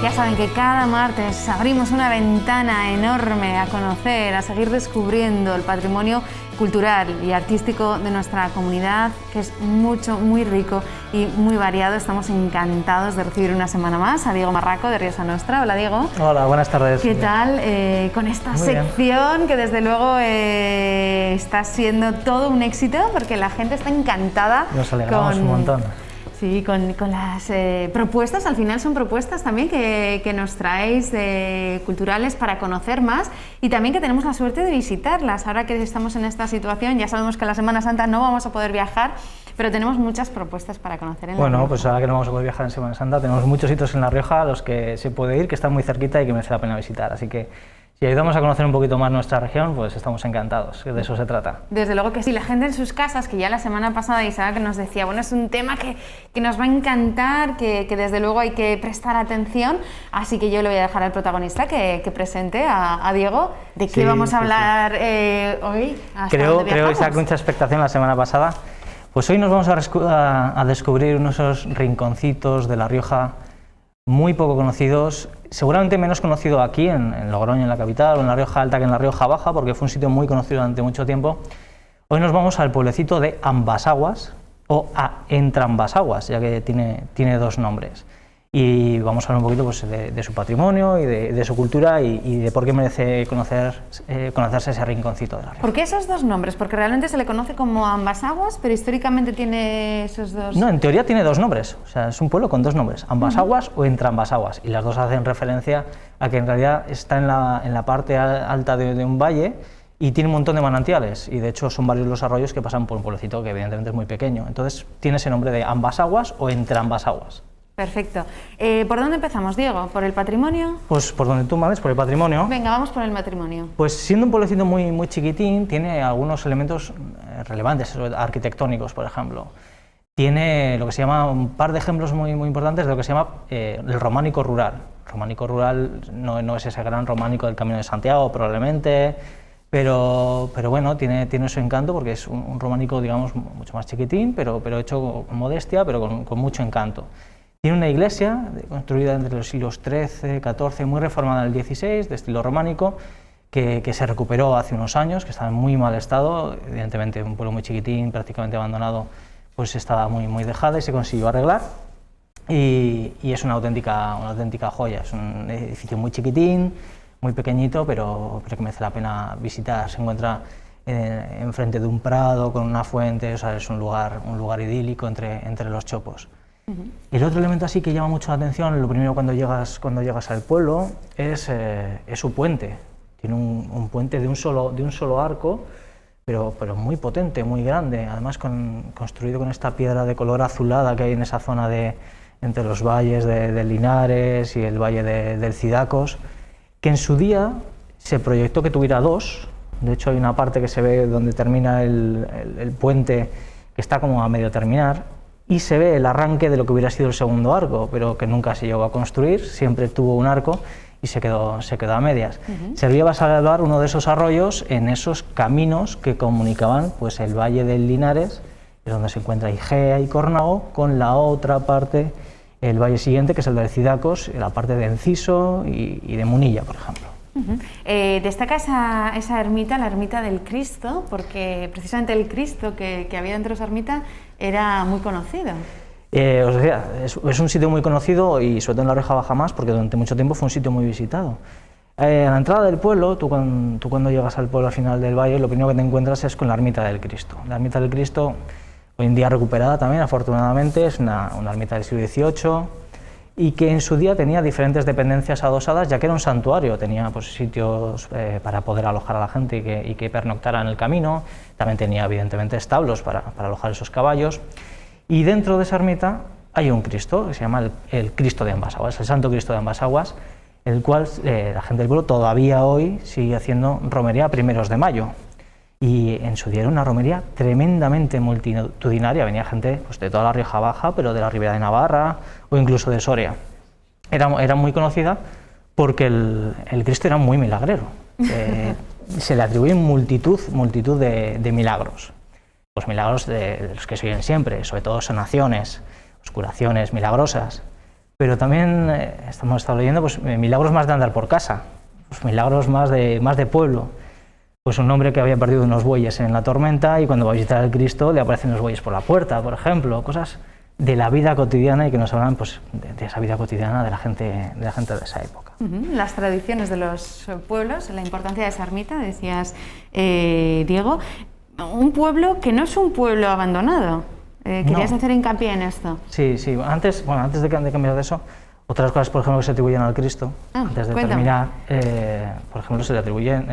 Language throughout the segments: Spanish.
Ya saben que cada martes abrimos una ventana enorme a conocer, a seguir descubriendo el patrimonio cultural y artístico de nuestra comunidad, que es muy rico y muy variado. Estamos encantados de recibir una semana más a Diego Marraco de Rioja Nostra. Hola, Diego. Hola, buenas tardes. ¿Qué tal con esta Muy sección bien. que desde luego está siendo todo un éxito porque la gente está encantada? Nos alegramos un montón. Sí, con las propuestas, al final son propuestas también que nos traéis culturales para conocer más y también que tenemos la suerte de visitarlas. Ahora que estamos en esta situación, ya sabemos que en la Semana Santa no vamos a poder viajar, pero tenemos muchas propuestas para conocer en La Rioja. Bueno, pues ahora que no vamos a poder viajar en Semana Santa, tenemos muchos sitios en La Rioja a los que se puede ir, que están muy cerquita y que merece la pena visitar. Así que si ayudamos a conocer un poquito más nuestra región, pues estamos encantados, que de eso se trata. Desde luego que sí, la gente en sus casas, que ya la semana pasada Isabel que nos decía, bueno, es un tema que nos va a encantar, que desde luego hay que prestar atención, así que yo le voy a dejar al protagonista que presente a Diego. ¿De qué vamos a hablar hoy? Creo que sacó mucha expectación la semana pasada. Pues hoy nos vamos a descubrir unos esos rinconcitos de La Rioja muy poco conocidos, seguramente menos conocido aquí en Logroño, en la capital, o en La Rioja Alta que en La Rioja Baja, porque fue un sitio muy conocido durante mucho tiempo. Hoy nos vamos al pueblecito de Ambasaguas, o a Entrambasaguas, ya que tiene dos nombres. Y vamos a hablar un poquito pues, de su patrimonio y de su cultura y de por qué merece conocerse ese rinconcito de La Rioja. ¿Por qué esos dos nombres? Porque realmente se le conoce como Ambasaguas, pero históricamente tiene esos dos... No, en teoría tiene dos nombres, o sea, es un pueblo con dos nombres, Ambasaguas o Entrambasaguas, y las dos hacen referencia a que en realidad está en la parte alta de un valle y tiene un montón de manantiales, y de hecho son varios los arroyos que pasan por un pueblecito que evidentemente es muy pequeño, entonces tiene ese nombre de Ambasaguas o Entrambasaguas. Perfecto. ¿Por dónde empezamos, Diego? ¿Por el patrimonio? Pues por donde tú mandes, por el patrimonio. Venga, vamos por el patrimonio. Pues siendo un pueblecito muy chiquitín, tiene algunos elementos relevantes, arquitectónicos, por ejemplo. Tiene lo que se llama, un par de ejemplos muy importantes de lo que se llama el románico rural. El románico rural no es ese gran románico del Camino de Santiago, probablemente, pero bueno, tiene su encanto porque es un románico, digamos, mucho más chiquitín, pero hecho con modestia, pero con mucho encanto. Tiene una iglesia construida entre los siglos XIII, XIV, muy reformada en el XVI, de estilo románico, que se recuperó hace unos años, que estaba en muy mal estado, evidentemente un pueblo muy chiquitín, prácticamente abandonado, pues estaba muy dejada y se consiguió arreglar. Y es una auténtica joya, es un edificio muy chiquitín, muy pequeñito, pero que merece la pena visitar. Se encuentra enfrente de un prado con una fuente, o sea, es un lugar idílico entre los chopos. El otro elemento así que llama mucho la atención, lo primero cuando llegas al pueblo, es su puente. Tiene un puente de un solo arco, pero muy potente, muy grande, además construido con esta piedra de color azulada que hay en esa zona entre los valles de Linares y el valle del Cidacos, que en su día se proyectó que tuviera dos. De hecho hay una parte que se ve donde termina el puente, que está como a medio terminar, y se ve el arranque de lo que hubiera sido el segundo arco, pero que nunca se llegó a construir, siempre tuvo un arco y se quedó a medias. Servía para salvar uno de esos arroyos en esos caminos que comunicaban pues, el valle del Linares, es donde se encuentra Igea y Cornago, con la otra parte, el valle siguiente, que es el del Cidacos, la parte de Enciso y de Munilla, por ejemplo. Destaca esa ermita, la ermita del Cristo, porque precisamente el Cristo que había dentro de esa ermita era muy conocido. Os decía, es un sitio muy conocido y sobre todo en La Rioja Baja más, porque durante mucho tiempo fue un sitio muy visitado. A la entrada del pueblo, tú cuando llegas al pueblo al final del valle, lo primero que te encuentras es con la ermita del Cristo. La ermita del Cristo, hoy en día recuperada también, afortunadamente, es una ermita del siglo XVIII, y que en su día tenía diferentes dependencias adosadas, ya que era un santuario, tenía pues, sitios para poder alojar a la gente y que pernoctara en el camino, también tenía evidentemente establos para alojar esos caballos, y dentro de esa ermita hay un Cristo, que se llama el Cristo de Ambasaguas, el Santo Cristo de Ambasaguas, el cual la gente del pueblo todavía hoy sigue haciendo romería a primeros de mayo. Y en su día era una romería tremendamente multitudinaria, venía gente pues, de toda la Rioja Baja, pero de la Ribera de Navarra o incluso de Soria. Era muy conocida porque el Cristo era muy milagrero. Se le atribuyen multitud de milagros. Pues milagros de los que se oyen siempre, sobre todo sanaciones, curaciones milagrosas. Pero también hemos estado leyendo pues, milagros más de andar por casa, pues, milagros más de pueblo. Pues un hombre que había perdido unos bueyes en la tormenta y cuando va a visitar al Cristo le aparecen los bueyes por la puerta, por ejemplo, cosas de la vida cotidiana y que nos hablan pues, de esa vida cotidiana de la gente de esa época. Las tradiciones de los pueblos, la importancia de esa ermita, decías, Diego, un pueblo que no es un pueblo abandonado. ¿Querías hacer hincapié en esto? Sí, antes de cambiar de eso, otras cosas, por ejemplo, que se atribuyen al Cristo, antes de terminar, por ejemplo, se le atribuyen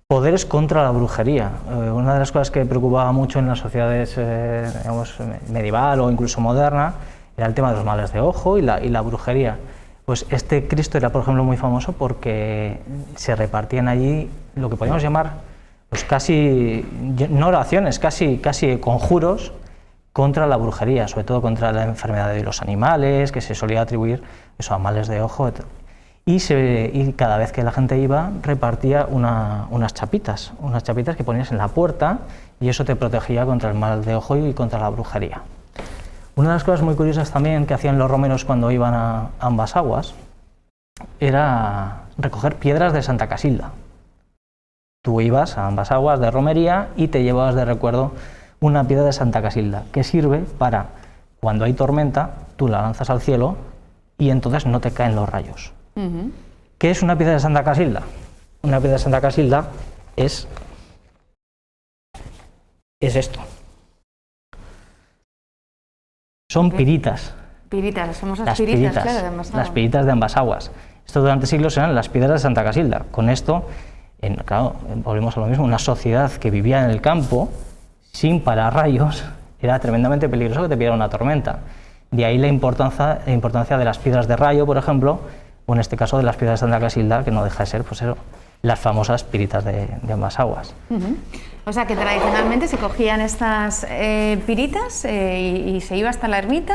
poderes contra la brujería. Una de las cosas que preocupaba mucho en las sociedades digamos, medieval o incluso moderna era el tema de los males de ojo y la brujería. Pues este Cristo era, por ejemplo, muy famoso porque se repartían allí lo que podríamos llamar pues casi, no oraciones, casi conjuros contra la brujería, sobre todo contra la enfermedad de los animales, que se solía atribuir eso a males de ojo. Y cada vez que la gente iba, repartía unas chapitas que ponías en la puerta y eso te protegía contra el mal de ojo y contra la brujería. Una de las cosas muy curiosas también que hacían los romeros cuando iban a ambas aguas era recoger piedras de Santa Casilda. Tú ibas a ambas aguas de romería y te llevabas de recuerdo una piedra de Santa Casilda que sirve para, cuando hay tormenta, tú la lanzas al cielo y entonces no te caen los rayos. ¿Qué es una piedra de Santa Casilda? Una piedra de Santa Casilda es esto. Son piritas. Piritas, somos las piritas, claro, de ambas aguas. Las piritas de ambas aguas. Esto durante siglos eran las piedras de Santa Casilda. Con esto, claro, volvemos a lo mismo, una sociedad que vivía en el campo, sin pararrayos, era tremendamente peligroso que te pillara una tormenta. De ahí la importancia de las piedras de rayo, por ejemplo, o en este caso de las piedras de Santa Casilda, que no deja de ser pues eso, las famosas piritas de ambas aguas. O sea que tradicionalmente se cogían estas piritas y se iba hasta la ermita.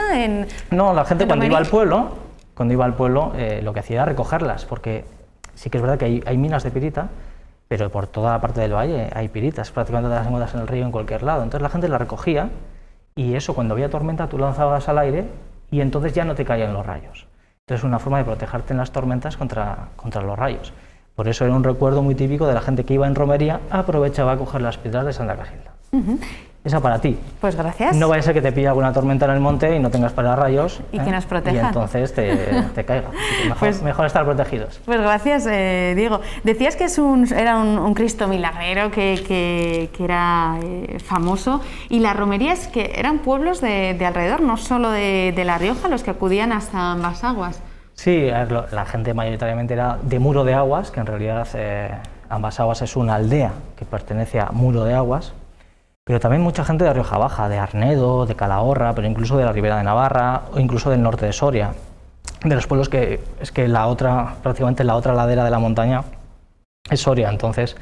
No, la gente cuando iba al pueblo, lo que hacía era recogerlas, porque sí que es verdad que hay minas de pirita, pero por toda la parte del valle hay piritas, prácticamente te las encuentras en el río en cualquier lado. Entonces la gente las recogía y eso, cuando había tormenta, tú lanzabas al aire y entonces ya no te caían los rayos. Entonces es una forma de protegerte en las tormentas contra los rayos. Por eso era un recuerdo muy típico de la gente que iba en romería, aprovechaba a coger las piedras de Santa Casilda. Esa para ti. Pues gracias. No vaya a ser que te pille alguna tormenta en el monte y no tengas pararrayos. Y que nos protejan. Y entonces te caiga. Mejor estar protegidos. Pues gracias, Diego. Decías que era un Cristo milagrero que era famoso, y las romerías que eran pueblos de alrededor, no solo de La Rioja, los que acudían hasta ambas aguas. Sí, la gente mayoritariamente era de Muro de Aguas, que en realidad ambas aguas es una aldea que pertenece a Muro de Aguas, pero también mucha gente de Rioja Baja, de Arnedo, de Calahorra, pero incluso de la Ribera de Navarra o incluso del norte de Soria, de los pueblos que es que prácticamente la otra ladera de la montaña es Soria. Entonces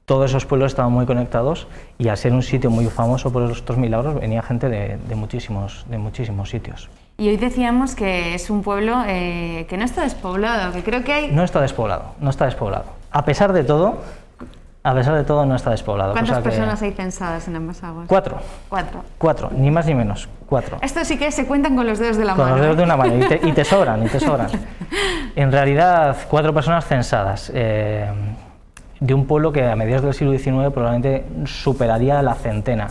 todos esos pueblos estaban muy conectados y al ser un sitio muy famoso por estos milagros venía gente de muchísimos sitios. Y hoy decíamos que es un pueblo que no está despoblado, que creo que hay... No está despoblado. A pesar de todo no está despoblado. ¿Cuántas personas hay censadas en ambas aguas? 4. 4, ni más ni menos, 4. Esto sí que se cuentan con los dedos de la mano. Con los dedos de una mano, y te sobran. En realidad, 4 personas censadas, de un pueblo que a mediados del siglo XIX probablemente superaría la centena.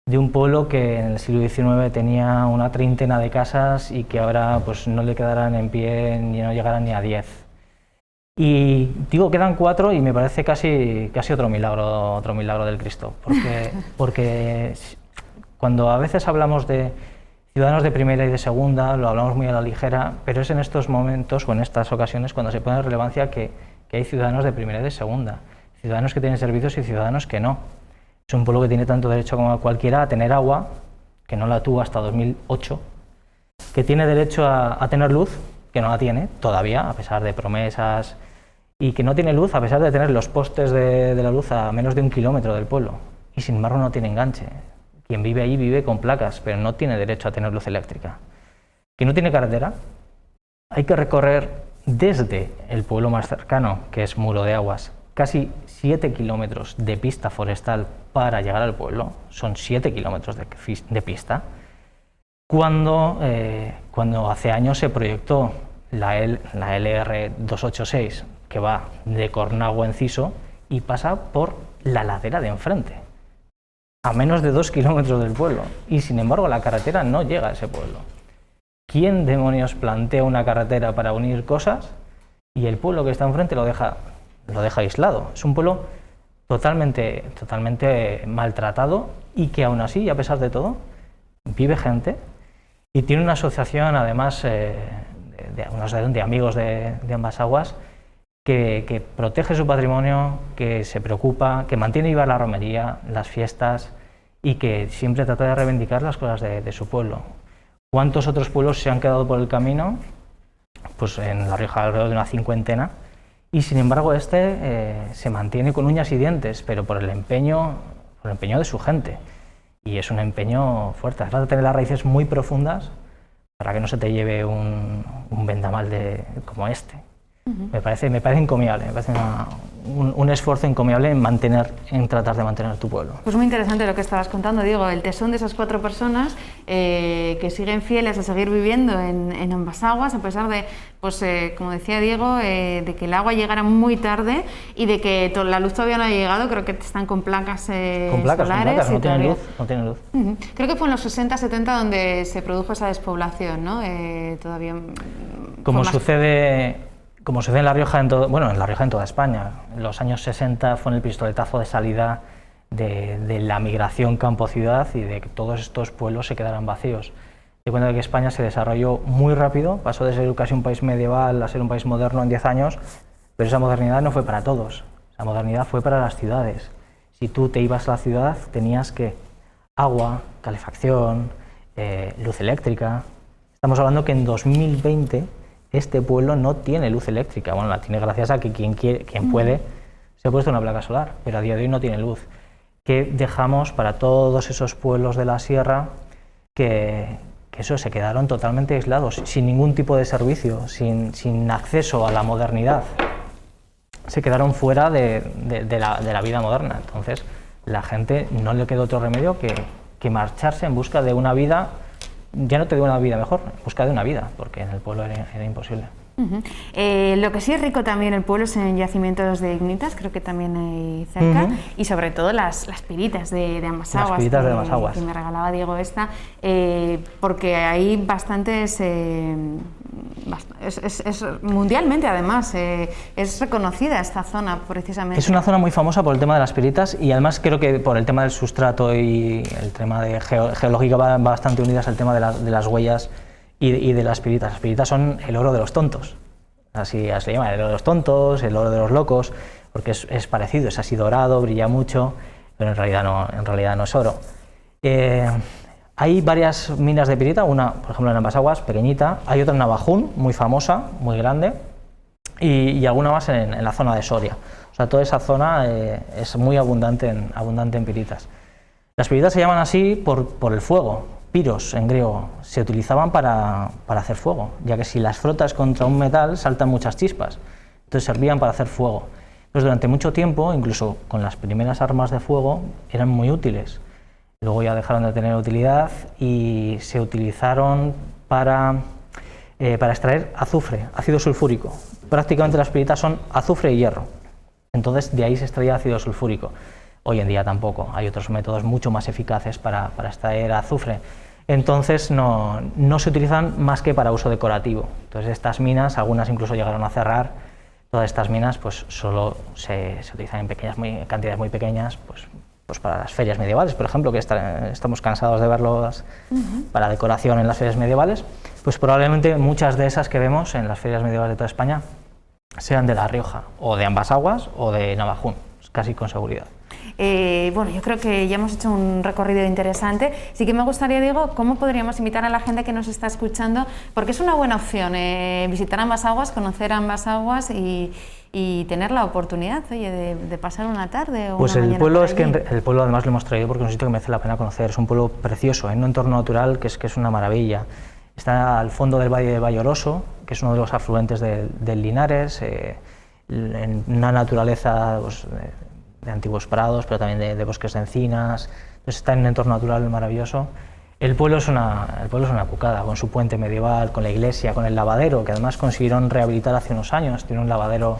De un pueblo que en el siglo XIX tenía una treintena de casas y que ahora pues no le quedarán en pie ni no llegarán ni a 10. Y digo, quedan 4 y me parece casi otro milagro del Cristo, porque cuando a veces hablamos de ciudadanos de primera y de segunda, lo hablamos muy a la ligera, pero es en estos momentos o en estas ocasiones cuando se pone en relevancia que hay ciudadanos de primera y de segunda, ciudadanos que tienen servicios y ciudadanos que no. Es un pueblo que tiene tanto derecho como cualquiera a tener agua, que no la tuvo hasta 2008, que tiene derecho a tener luz, que no la tiene todavía, a pesar de promesas, y que no tiene luz a pesar de tener los postes de la luz a menos de 1 kilómetro del pueblo, y sin embargo no tiene enganche. Quien vive allí vive con placas, pero no tiene derecho a tener luz eléctrica. Que no tiene carretera, hay que recorrer desde el pueblo más cercano, que es Muro de Aguas, casi 7 kilómetros de pista forestal para llegar al pueblo, son 7 kilómetros de pista, cuando cuando hace años se proyectó la LR286, que va de Cornagua a Enciso y pasa por la ladera de enfrente, a menos de 2 kilómetros del pueblo, y sin embargo la carretera no llega a ese pueblo. ¿Quién demonios plantea una carretera para unir cosas y el pueblo que está enfrente lo deja aislado? Es un pueblo totalmente maltratado y que aún así, a pesar de todo, vive gente y tiene una asociación, además, de amigos de ambas aguas, que protege su patrimonio, que se preocupa, que mantiene viva la romería, las fiestas y que siempre trata de reivindicar las cosas de su pueblo. ¿Cuántos otros pueblos se han quedado por el camino? Pues en La Rioja alrededor de una 50, y sin embargo se mantiene con uñas y dientes, pero por el empeño de su gente. Y es un empeño fuerte. Hace falta tener las raíces muy profundas para que no se te lleve un vendamal como este. Me parece encomiable, me parece un esfuerzo encomiable en tratar de mantener tu pueblo. Pues muy interesante lo que estabas contando, Diego, el tesón de esas 4 personas que siguen fieles a seguir viviendo en ambas aguas, a pesar de, pues como decía Diego, de que el agua llegara muy tarde y de que la luz todavía no ha llegado. Creo que están con placas solares. No tienen luz. Creo que fue en los 60, 70 donde se produjo esa despoblación, ¿no? Todavía. Como sucede en La Rioja, en La Rioja en toda España. En los años 60 fue en el pistoletazo de salida de la migración campo-ciudad y de que todos estos pueblos se quedaran vacíos. De cuenta de que España se desarrolló muy rápido, pasó de ser casi un país medieval a ser un país moderno en 10 años, pero esa modernidad no fue para todos, esa modernidad fue para las ciudades. Si tú te ibas a la ciudad tenías que agua, calefacción, luz eléctrica. Estamos hablando que en 2020 este pueblo no tiene luz eléctrica. Bueno, la tiene gracias a que quien puede se ha puesto una placa solar, pero a día de hoy no tiene luz. ¿Qué dejamos para todos esos pueblos de la sierra que se quedaron totalmente aislados, sin ningún tipo de servicio, sin acceso a la modernidad? Se quedaron fuera de la vida moderna. Entonces, la gente no le quedó otro remedio que marcharse en busca de una vida. Ya no te digo una vida mejor, busca de una vida, porque en el pueblo era imposible. Lo que sí es rico también el pueblo es en yacimientos de ignitas, creo que también hay cerca, y sobre todo las piritas de ambas aguas. Las piritas de ambas aguas. Que me regalaba Diego porque hay bastantes. Es mundialmente, además, es reconocida esta zona precisamente. Es una zona muy famosa por el tema de las piritas y además creo que por el tema del sustrato y el tema de geológica van bastante unidas al tema de las huellas y de las piritas. Las piritas son el oro de los tontos, así se llama, el oro de los tontos, el oro de los locos, porque es parecido, es así dorado, brilla mucho, pero en realidad no es oro. Hay varias minas de pirita, una por ejemplo en ambas aguas, pequeñita, hay otra en Navajún, muy famosa, muy grande, y alguna más en la zona de Soria. O sea, toda esa zona es muy abundante en piritas. Las piritas se llaman así por el fuego, piros en griego, se utilizaban para hacer fuego, ya que si las frotas contra un metal saltan muchas chispas, entonces servían para hacer fuego. Pues durante mucho tiempo, incluso con las primeras armas de fuego, eran muy útiles. Luego ya dejaron de tener utilidad y se utilizaron para extraer azufre, ácido sulfúrico. Prácticamente las piritas son azufre y hierro, entonces de ahí se extraía ácido sulfúrico. Hoy en día tampoco, hay otros métodos mucho más eficaces para extraer azufre. Entonces no se utilizan más que para uso decorativo. Entonces estas minas, algunas incluso llegaron a cerrar. Todas estas minas pues solo se utilizan en cantidades muy pequeñas, pues para las ferias medievales, por ejemplo, que estamos cansados de verlos para decoración en las ferias medievales, pues probablemente muchas de esas que vemos en las ferias medievales de toda España sean de La Rioja, o de ambas aguas, o de Navajún, casi con seguridad. Bueno, yo creo que ya hemos hecho un recorrido interesante. Sí que me gustaría, Diego, ¿cómo podríamos invitar a la gente que nos está escuchando? Porque es una buena opción visitar ambas aguas, conocer ambas aguas y tener la oportunidad, oye, de pasar una tarde o pues una el mañana pueblo por es que allí. el pueblo además lo hemos traído porque es un sitio que merece la pena conocer. Es un pueblo precioso, en un entorno natural que es una maravilla. Está al fondo del valle de Valloroso, que es uno de los afluentes del Linares, en una naturaleza pues, de antiguos prados, pero también de bosques de encinas. Entonces está en un entorno natural maravilloso. El pueblo es una cucada, con su puente medieval, con la iglesia, con el lavadero, que además consiguieron rehabilitar hace unos años. Tiene un lavadero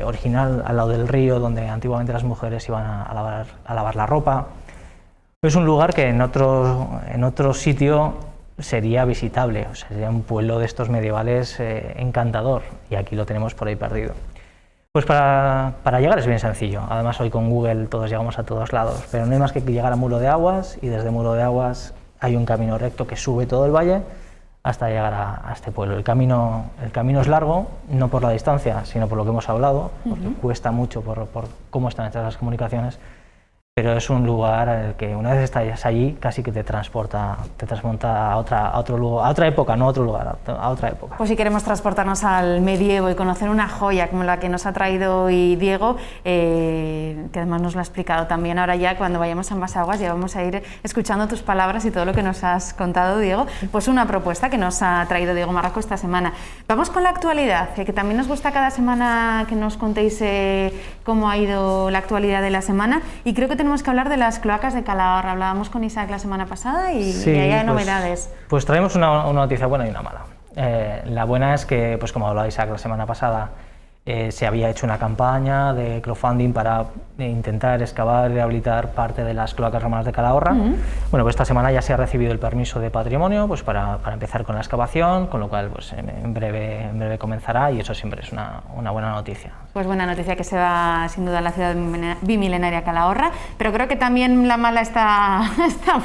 original al lado del río, donde antiguamente las mujeres iban a lavar la ropa. Es un lugar que en otro sitio sería visitable, o sea, sería un pueblo de estos medievales encantador, y aquí lo tenemos por ahí perdido. Pues para llegar es bien sencillo, además hoy con Google todos llegamos a todos lados, pero no hay más que llegar a Muro de Aguas, y desde Muro de Aguas hay un camino recto que sube todo el valle hasta llegar a este pueblo. El camino es largo, no por la distancia, sino por lo que hemos hablado, porque cuesta mucho por cómo están hechas las comunicaciones, pero es un lugar en el que una vez estás allí casi que te transporta a otro lugar, a otra época, no a otro lugar, a otra época. Pues si queremos transportarnos al medievo y conocer una joya como la que nos ha traído hoy Diego, que además nos lo ha explicado también, ahora ya cuando vayamos a Ambasaguas ya vamos a ir escuchando tus palabras y todo lo que nos has contado, Diego, pues una propuesta que nos ha traído Diego Marroco esta semana. Vamos con la actualidad, que también nos gusta cada semana que nos contéis cómo ha ido la actualidad de la semana, y creo que tenemos que hablar de las cloacas de Calahorra. Hablábamos con Isaac la semana pasada y ahí hay novedades. Pues traemos una noticia buena y una mala. La buena es que, pues como hablaba Isaac la semana pasada, se había hecho una campaña de crowdfunding para intentar excavar y rehabilitar parte de las cloacas romanas de Calahorra. Bueno, pues esta semana ya se ha recibido el permiso de patrimonio, pues para empezar con la excavación, con lo cual pues en breve comenzará, y eso siempre es una buena noticia. Pues buena noticia que se va sin duda a la ciudad bimilenaria Calahorra, pero creo que también la mala está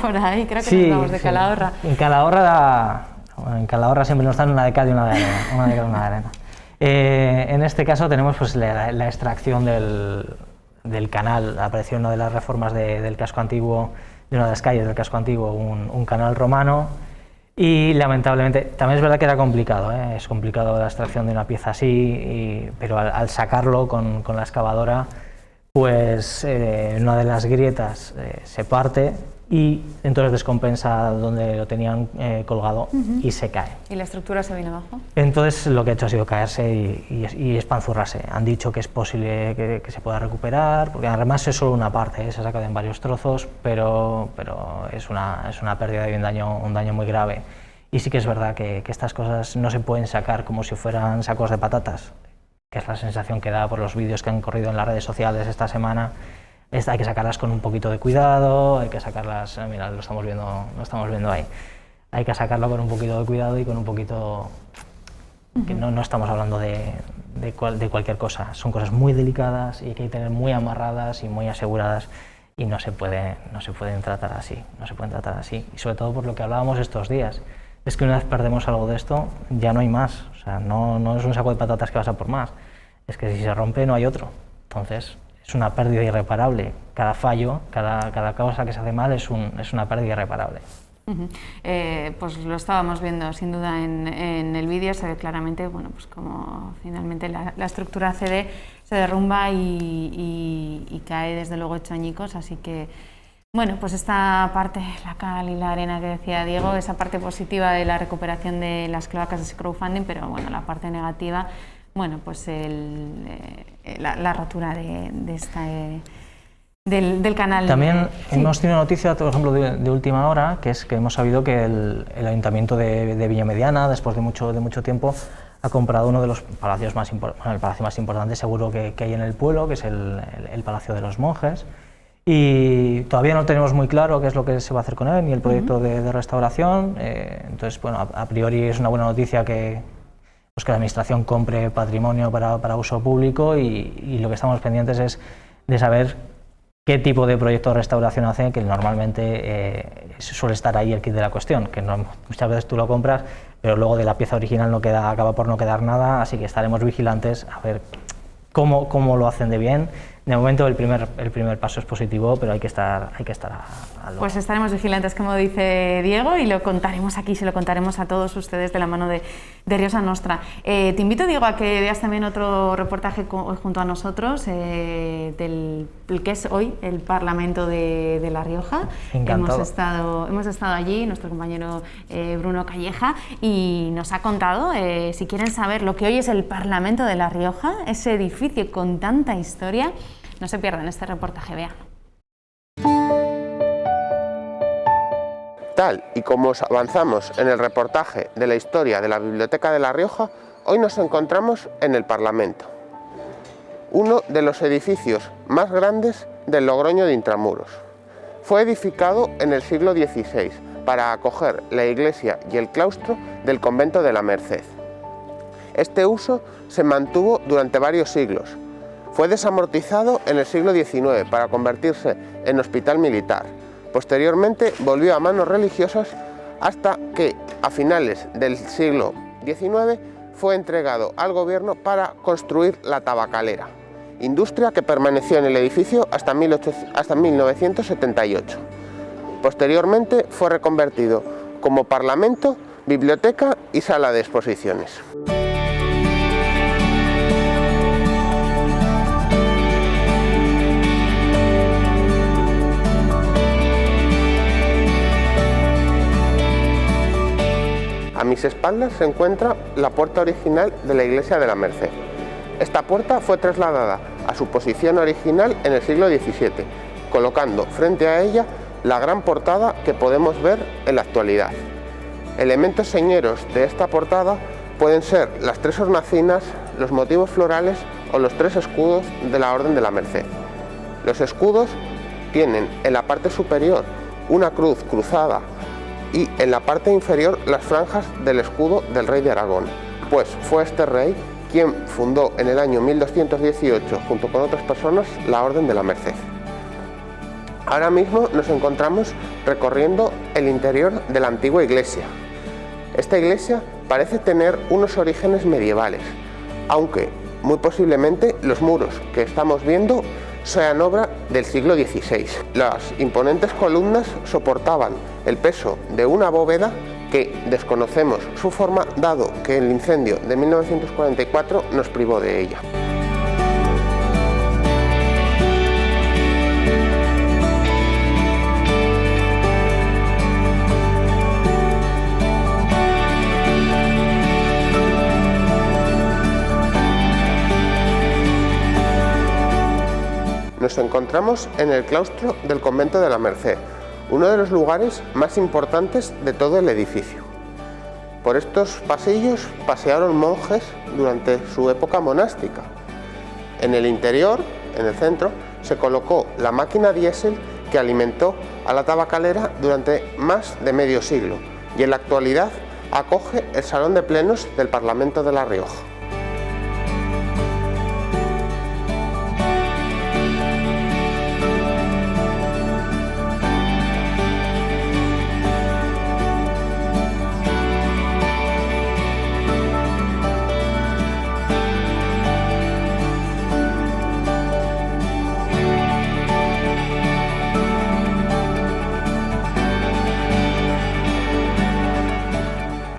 por ahí, creo que sí, nos vamos de Calahorra. En Calahorra siempre nos dan una de cal y una de arena. En este caso tenemos pues la extracción del canal. Apareció en una de las reformas del casco antiguo, de una de las calles del casco antiguo, un canal romano, y lamentablemente también es verdad que era complicado, es complicado la extracción de una pieza así, pero al sacarlo con la excavadora, pues una de las grietas se parte y entonces descompensa donde lo tenían colgado y se cae. ¿Y la estructura se viene abajo? Entonces lo que ha hecho ha sido caerse y espanzurrarse. Han dicho que es posible que se pueda recuperar, porque además es solo una parte, se ha sacado en varios trozos, pero es una pérdida y un daño muy grave. Y sí que es verdad que estas cosas no se pueden sacar como si fueran sacos de patatas, que es la sensación que da por los vídeos que han corrido en las redes sociales esta semana. Hay que sacarlas con un poquito de cuidado, hay que sacarlas, mira, lo estamos viendo ahí. Hay que sacarlo con un poquito de cuidado y con un poquito... que no estamos hablando de cualquier cosa, son cosas muy delicadas y hay que tener muy amarradas y muy aseguradas, y no se pueden tratar así, y sobre todo por lo que hablábamos estos días, es que una vez perdemos algo de esto ya no hay más, o sea, no es un saco de patatas que vas a por más, es que si se rompe no hay otro, entonces... es una pérdida irreparable. Cada fallo, cada cosa que se hace mal es una pérdida irreparable. Pues lo estábamos viendo sin duda en el vídeo, se ve claramente, bueno, pues como finalmente la estructura cede, se derrumba y cae desde luego hecho añicos, así que bueno, pues esta parte, la cal y la arena que decía Diego, esa parte positiva de la recuperación de las cloacas de ese crowdfunding, pero bueno, la parte negativa, bueno, pues la rotura del canal. También hemos tenido noticia, por ejemplo, de última hora, que es que hemos sabido que el Ayuntamiento de Villamediana, después de mucho tiempo, ha comprado uno de los palacios el palacio más importante seguro que hay en el pueblo, que es el Palacio de los Monjes, y todavía no tenemos muy claro qué es lo que se va a hacer con él, ni el proyecto de restauración, entonces, bueno, a priori es una buena noticia que la Administración compre patrimonio para uso público, y lo que estamos pendientes es de saber qué tipo de proyecto de restauración hace, que normalmente suele estar ahí el kit de la cuestión, que muchas veces tú lo compras, pero luego de la pieza original acaba por no quedar nada, así que estaremos vigilantes a ver cómo lo hacen de bien. De momento el primer paso es positivo, pero hay que estar al Pues estaremos vigilantes, como dice Diego, y lo contaremos aquí, se lo contaremos a todos ustedes de la mano de Rioja Nostra. Te invito, Diego, a que veas también otro reportaje junto a nosotros, del que es hoy el Parlamento de La Rioja. Encantado. Hemos estado allí, nuestro compañero Bruno Calleja, y nos ha contado, si quieren saber lo que hoy es el Parlamento de La Rioja, ese edificio con tanta historia, no se pierdan este reportaje, vean. Tal y como os avanzamos en el reportaje de la historia de la Biblioteca de La Rioja, hoy nos encontramos en el Parlamento, uno de los edificios más grandes del Logroño de Intramuros. Fue edificado en el siglo XVI para acoger la iglesia y el claustro del convento de la Merced. Este uso se mantuvo durante varios siglos. Fue desamortizado en el siglo XIX para convertirse en hospital militar. Posteriormente volvió a manos religiosas hasta que a finales del siglo XIX fue entregado al gobierno para construir la tabacalera, industria que permaneció en el edificio hasta 1978. Posteriormente fue reconvertido como parlamento, biblioteca y sala de exposiciones. A mis espaldas se encuentra la puerta original de la iglesia de la Merced. Esta puerta fue trasladada a su posición original en el siglo XVII, colocando frente a ella la gran portada que podemos ver en la actualidad. Elementos señeros de esta portada pueden ser las 3 hornacinas, los motivos florales o los 3 escudos de la Orden de la Merced. Los escudos tienen en la parte superior una cruz cruzada y en la parte inferior las franjas del escudo del rey de Aragón, pues fue este rey quien fundó en el año 1218, junto con otras personas, la Orden de la Merced. Ahora mismo nos encontramos recorriendo el interior de la antigua iglesia. Esta iglesia parece tener unos orígenes medievales, aunque muy posiblemente los muros que estamos viendo sean obra del siglo XVI. Las imponentes columnas soportaban el peso de una bóveda que desconocemos su forma, dado que el incendio de 1944 nos privó de ella. Nos encontramos en el claustro del convento de la Merced, uno de los lugares más importantes de todo el edificio. Por estos pasillos pasearon monjes durante su época monástica. En el interior, en el centro, se colocó la máquina diésel que alimentó a la tabacalera durante más de medio siglo y en la actualidad acoge el Salón de Plenos del Parlamento de La Rioja.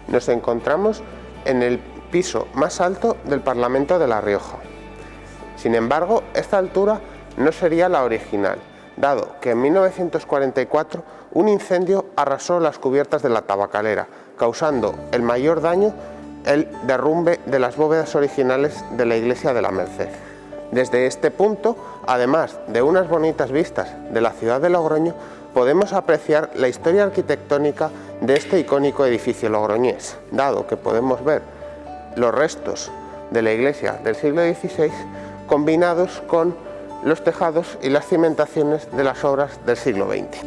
Nos encontramos en el piso más alto del Parlamento de La Rioja. Sin embargo, esta altura no sería la original, dado que en 1944 un incendio arrasó las cubiertas de la tabacalera, causando el mayor daño, el derrumbe de las bóvedas originales de la iglesia de la Merced. Desde este punto, además de unas bonitas vistas de la ciudad de Logroño, podemos apreciar la historia arquitectónica de este icónico edificio logroñés, dado que podemos ver los restos de la iglesia del siglo XVI combinados con los tejados y las cimentaciones de las obras del siglo XX.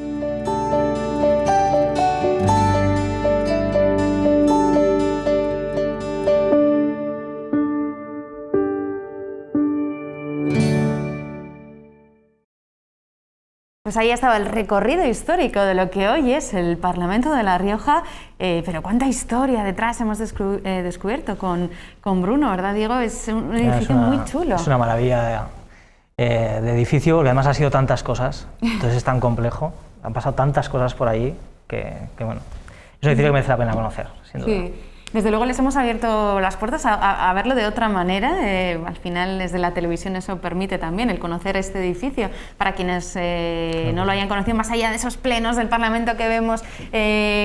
Pues ahí estaba el recorrido histórico de lo que hoy es el Parlamento de La Rioja, pero cuánta historia detrás hemos descubierto con Bruno, ¿verdad, Diego? Es un edificio muy chulo. Es una maravilla de edificio, porque además ha sido tantas cosas, entonces es tan complejo, han pasado tantas cosas por ahí que bueno, es un edificio que merece la pena conocer, sin duda. Sí. Desde luego les hemos abierto las puertas a verlo de otra manera. Al final desde la televisión eso permite también el conocer este edificio para quienes no lo hayan conocido, más allá de esos plenos del Parlamento que vemos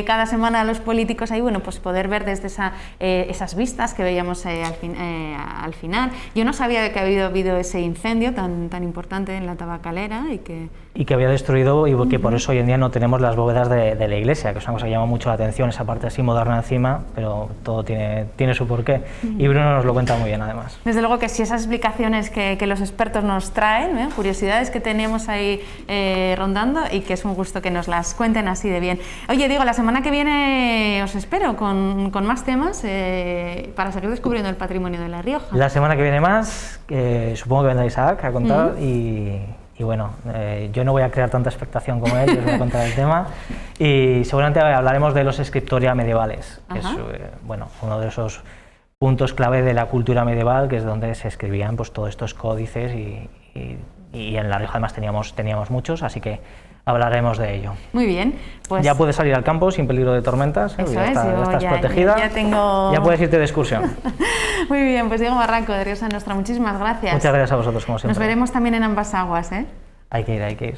cada semana a los políticos ahí, bueno, pues poder ver desde esas vistas que veíamos al final. Yo no sabía que había habido ese incendio tan importante en la tabacalera y que había destruido, y que por eso hoy en día no tenemos las bóvedas de la iglesia, que es una cosa que llama mucho la atención, esa parte así moderna encima, pero todo tiene su porqué, y Bruno nos lo cuenta muy bien además. Desde luego que sí, esas explicaciones que los expertos nos traen, curiosidades que tenemos ahí rondando, y que es un gusto que nos las cuenten así de bien. Oye, Diego, la semana que viene os espero con más temas para seguir descubriendo el patrimonio de La Rioja. La semana que viene más, supongo que vendrá Isaac a contar, y bueno, yo no voy a crear tanta expectación como él, os voy a contar el tema, y seguramente hablaremos de los scriptoria medievales, que es bueno, uno de esos puntos clave de la cultura medieval, que es donde se escribían pues todos estos códices, y en La Rioja además teníamos muchos, así que hablaremos de ello. Muy bien, pues ya puedes salir al campo sin peligro de tormentas, ya estás protegida, ya puedes irte de excursión. Muy bien, pues Diego Barranco de Riosa Nostra, muchísimas gracias. Muchas gracias a vosotros, como siempre. Nos veremos también en ambas aguas, ¿eh? Hay que ir.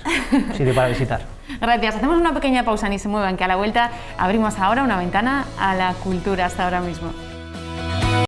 Sitio para visitar. Gracias. Hacemos una pequeña pausa, ni se muevan, que a la vuelta abrimos ahora una ventana a la cultura. Hasta ahora mismo.